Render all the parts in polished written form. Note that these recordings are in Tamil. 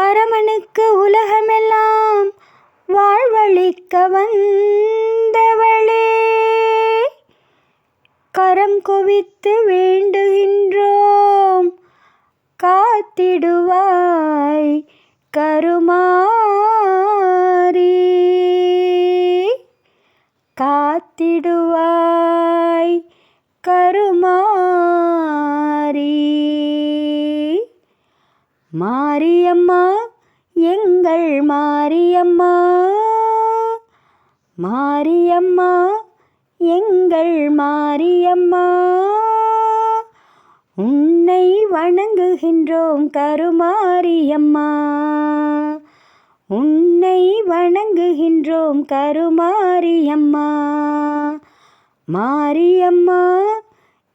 பரமனுக்கு உலகமெல்லாம் வாழ்வளிக்க வந்தவளே, கரம் குவித்து வேண்டுகின்றோம் காத்திடுவாய் கருமாரி, காத்திடுவாய் கருமாரி. மாரியம்மா எங்கள் மாரியம்மா, மாரியம்மா எங்கள் மாரியம்மா, உன்னை வணங்குகின்றோம் கருமாரியம்மா, உன்னை வணங்குகின்றோம் கருமாரியம்மா. மாரியம்மா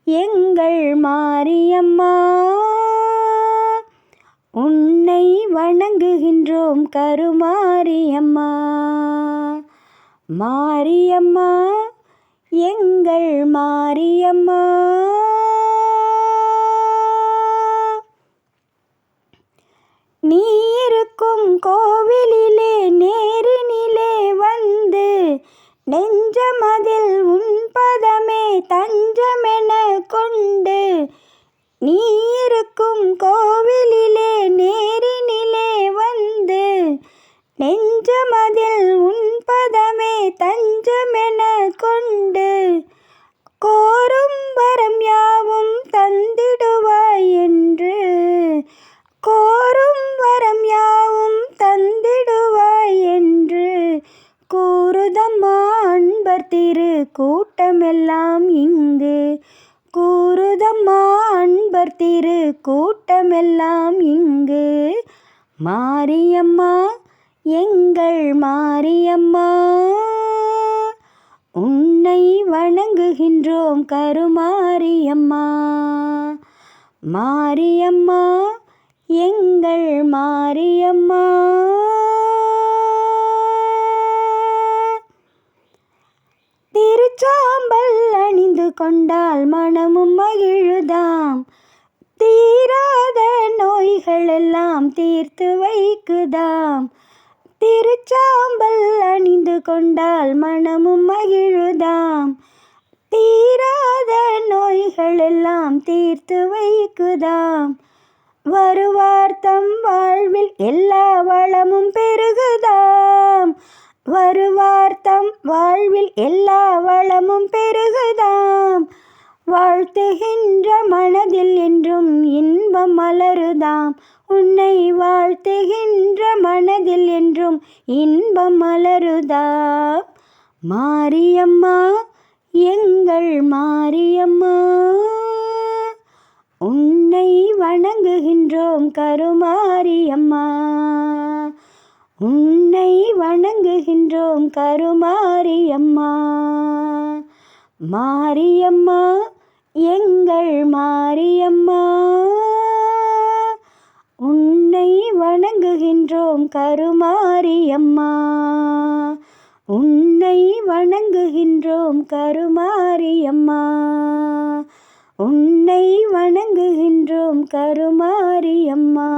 எங்கள் மாரியம்மா, உன்னை வணங்குகின்றோம் கருமாரியம்மா. மாரியம்மா எங்கள் மாரியம்மா. நீ இருக்கும் கோவிலிலே நேரினிலே வந்து நெஞ்சமதில் உன் பதமே தஞ்சமென கொண்டு, நீ இருக்கும் கோவிலிலே நேரினிலே வந்து நெஞ்சமதில் உன் பதமே தஞ்சமென கொண்டு, கோரும் வரம் யாவும் தந்திடுவாய் என்று, கோரும் வரம் யாவும் தந்திடுவாய் என்று கூறுதம்மா அன்பர் திரு கூட்டமெல்லாம் இங்கு, கூறுதம்மா அன்பர் திரு கூட்டமெல்லாம் இங்கு. மாரியம்மா எங்கள் மாரியம்மா, உன்னை வணங்குகின்றோம் கருமாரியம்மா. மாரியம்மா எங்கள் மாரியம்மா. திருச்சாம்பல் அணிந்து கொண்டால் மனமும் மகிழுதாம், தீராத நோய்களெல்லாம் தீர்த்து வைக்குதாம். திருச்சாம்பல் அணிந்து கொண்டால் மனமும் மகிழுதாம், தீராத நோய்களெல்லாம் தீர்த்து வைக்குதாம். வருவார் தம் வாழ்வில் எல்லா வளமும் பெருகுதாம், வருவார் தம் வாழ்வில் எல்லா வளமும் பெருகுதாம். வாழ்த்துகின்ற மனதில் என்றும் இன்பம் மலருதாம், உன்னை வாழ்த்துகின்ற மனதில் என்றும் இன்பம் மலருதாம். மாரியம்மா எங்கள் மாரியம்மா, உன்னை வணங்குகின்றோம் கருமாரியம்மா, உன்னை வணங்குகின்றோம் கருமாரியம்மா. மாரியம்மா எங்கள் மாரியம்மா, உன்னை வணங்குகின்றோம் கருமாரியம்மா, உன்னை வணங்குகின்றோம் கருமாரியம்மா, உன்னை வணங்குகின்றோம் கருமாரியம்மா.